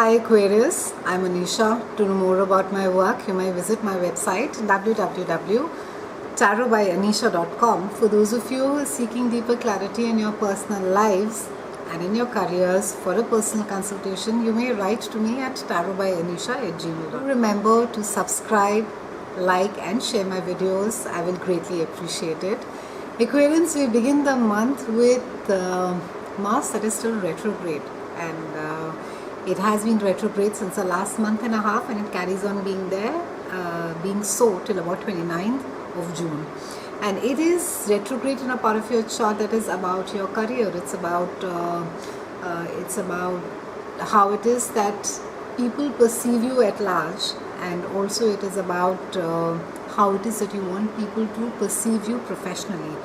Hi Aquarius, I'm Anisha. To know more about my work, you may visit my website www.tarotbyanisha.com. For those of you who are seeking deeper clarity in your personal lives and in your careers for a personal consultation, you may write to me at tarotbyanisha@gmail.com. Remember to subscribe, like and share my videos. I will greatly appreciate it. Aquarians, we begin the month with Mars that is still retrograde, and it has been retrograde since the last month and a half, and it carries on being there, being so till about 29th of June. And it is retrograde in a part of your chart that is about your career. It's about how it is that people perceive you at large, and also it is about how it is that you want people to perceive you professionally.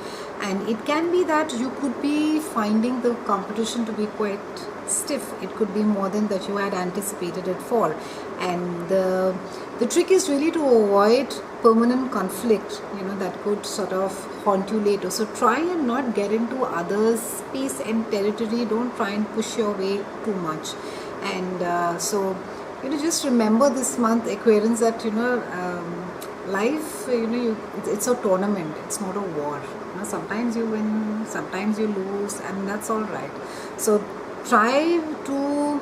And it can be that you could be finding the competition to be quite stiff. It could be more than that you had anticipated it for, and the trick is really to avoid permanent conflict, that could sort of haunt you later. So try and not get into others' space and territory. Don't try and push your way too much. And so just remember this month, Aquarians, that life, it's a tournament. It's not a war. Sometimes you win, sometimes you lose, and that's all right. So try to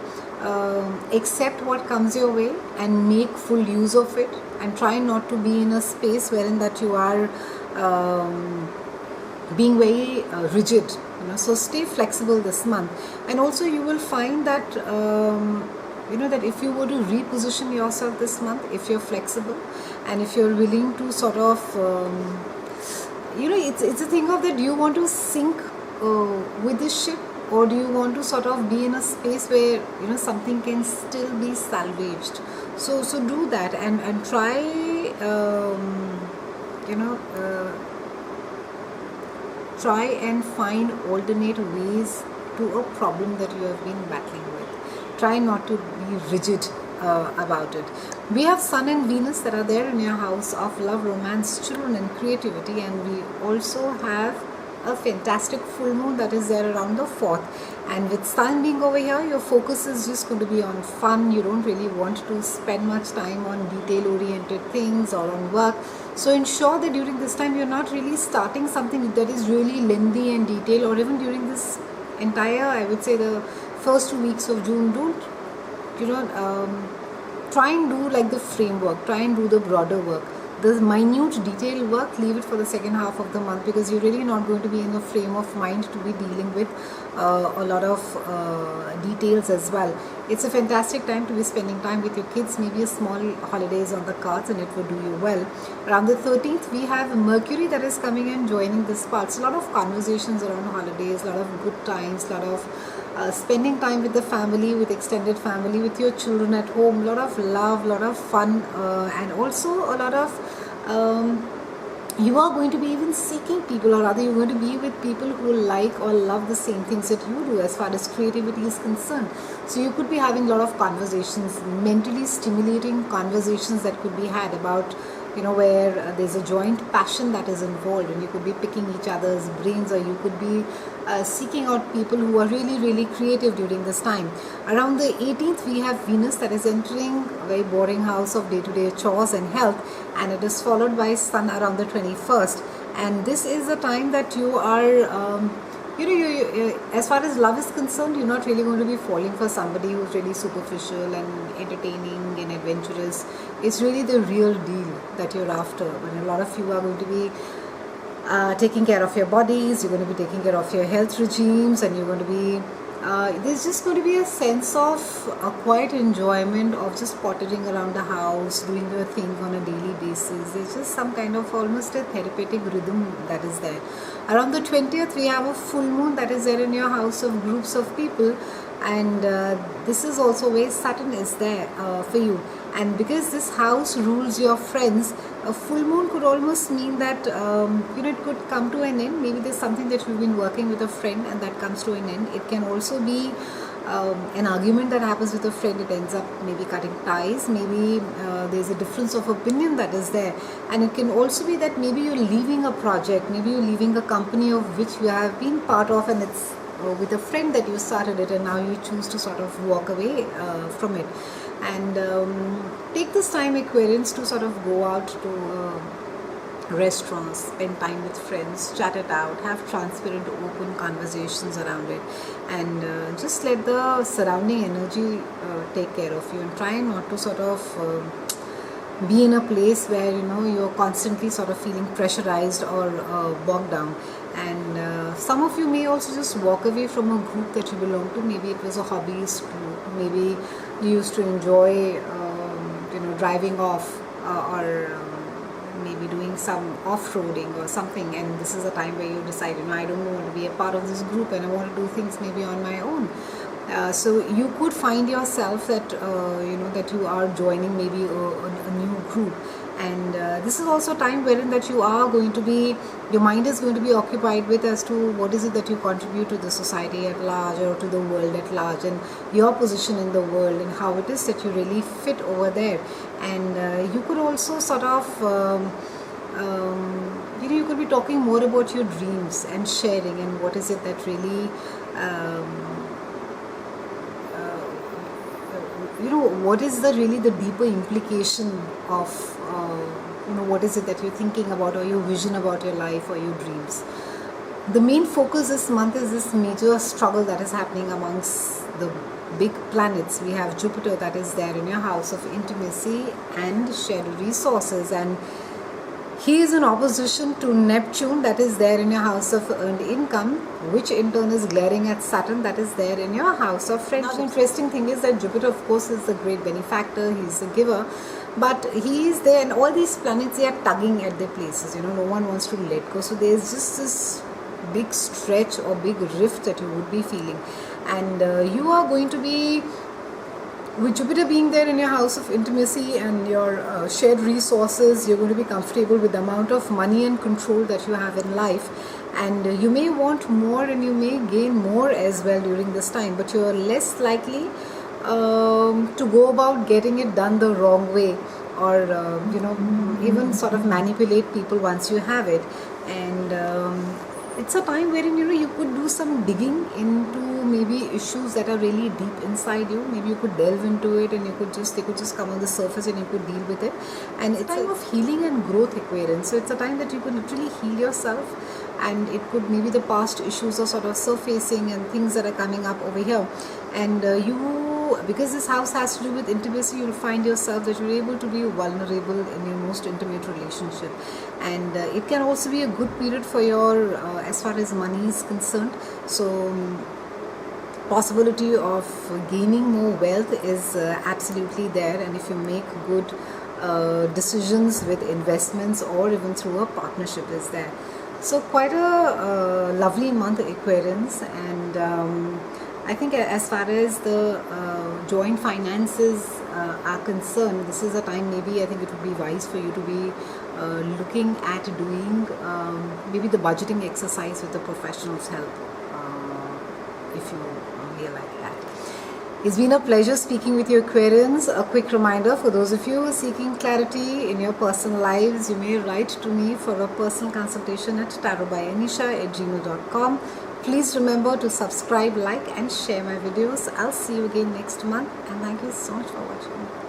accept what comes your way and make full use of it, and try not to be in a space wherein that you are being very rigid. So stay flexible this month. And also you will find that that if you were to reposition yourself this month, if you're flexible and if you're willing to sort of it's a thing of that, do you want to sink with this ship, or do you want to sort of be in a space where something can still be salvaged? So do that, and try try and find alternate ways to a problem that you have been battling with. Try not to be rigid about it. We have Sun and Venus that are there in your house of love, romance, children and creativity, and we also have a fantastic full moon that is there around the 4th. And with Sun being over here, your focus is just going to be on fun. You don't really want to spend much time on detail oriented things or on work. So ensure that during this time you're not really starting something that is really lengthy and detailed, or even during this entire, I would say, the first 2 weeks of June. Don't try and do like the framework, try and do the broader work. The minute detailed work, leave it for the second half of the month, because you're really not going to be in the frame of mind to be dealing with a lot of details as well. It's a fantastic time to be spending time with your kids. Maybe a small holidays on the cards, and it will do you well. Around the 13th, we have Mercury that is coming and joining this part. So a lot of conversations around holidays, a lot of good times, a lot of spending time with the family, with extended family, with your children at home, a lot of love, a lot of fun, and also a lot of you are going to be even seeking people, or rather you're going to be with people who like or love the same things that you do as far as creativity is concerned. So you could be having a lot of conversations, mentally stimulating conversations that could be had about where there's a joint passion that is involved, and you could be picking each other's brains, or you could be seeking out people who are really, really creative during this time. Around the 18th, we have Venus that is entering a very boring house of day-to-day chores and health, and it is followed by Sun around the 21st. And this is the time that you are as far as love is concerned, you're not really going to be falling for somebody who's really superficial and entertaining and adventurous. It's really the real deal that you're after. When a lot of you are going to be taking care of your bodies, you're going to be taking care of your health regimes, and you're going to be there's just going to be a sense of a quiet enjoyment of just pottering around the house, doing your thing on a daily basis. There's just some kind of almost a therapeutic rhythm that is there. Around the 20th, we have a full moon that is there in your house of groups of people, and this is also where Saturn is there for you. And because this house rules your friends, a full moon could almost mean that it could come to an end. Maybe there's something that you've been working with a friend and that comes to an end. It can also be an argument that happens with a friend. It ends up maybe cutting ties. Maybe there's a difference of opinion that is there, and it can also be that maybe you're leaving a project, maybe you're leaving a company of which you have been part of, and it's with a friend that you started it and now you choose to sort of walk away from it. And take this time, Aquarians, to sort of go out to restaurants, spend time with friends, chat it out, have transparent, open conversations around it, and just let the surrounding energy take care of you, and try not to sort of be in a place where you're constantly sort of feeling pressurized or bogged down. And some of you may also just walk away from a group that you belong to. Maybe it was a hobbyist group, maybe you used to enjoy driving off, or maybe doing some off-roading or something, and this is a time where you decide, I don't want to be a part of this group and I want to do things maybe on my own. So you could find yourself that that you are joining maybe a new group, and this is also a time wherein that you are going to be, your mind is going to be occupied with as to what is it that you contribute to the society at large or to the world at large, and your position in the world and how it is that you really fit over there. And you could also sort of you could be talking more about your dreams and sharing, and what is it that really what is the deeper implication of what is it that you're thinking about, or your vision about your life or your dreams. The main focus this month is this major struggle that is happening amongst the big planets. We have Jupiter that is there in your house of intimacy and shared resources, and he is in opposition to Neptune that is there in your house of earned income, which in turn is glaring at Saturn that is there in your house of friendship. Now, the interesting thing is that Jupiter, of course, is the great benefactor, he's the giver, but he is there, and all these planets, they are tugging at their places. No one wants to let go. So there's just this big stretch or big rift that you would be feeling, and you are going to be, with Jupiter being there in your house of intimacy and your shared resources, you're going to be comfortable with the amount of money and control that you have in life, and you may want more and you may gain more as well during this time, but you're less likely to go about getting it done the wrong way, or even sort of manipulate people once you have it. And it's a time wherein you could do some digging into maybe issues that are really deep inside you. Maybe you could delve into it, and they could just come on the surface and you could deal with it. And it's a time of healing and growth, Aquarian. So it's a time that you could literally heal yourself, and it could, maybe the past issues are sort of surfacing and things that are coming up over here, and because this house has to do with intimacy, you'll find yourself that you're able to be vulnerable in your most intimate relationship. And it can also be a good period for your as far as money is concerned. So possibility of gaining more wealth is absolutely there, and if you make good decisions with investments or even through a partnership is there. So quite a lovely month, Aquarians, and I think as far as the joint finances are concerned, this is a time maybe I think it would be wise for you to be looking at doing maybe the budgeting exercise with the professional's help, if you feel like that. It's been a pleasure speaking with you, Aquarians. A quick reminder for those of you seeking clarity in your personal lives, you may write to me for a personal consultation at tarotbyanisha@gmail.com. Please remember to subscribe, like and share my videos. I'll see you again next month, and thank you so much for watching.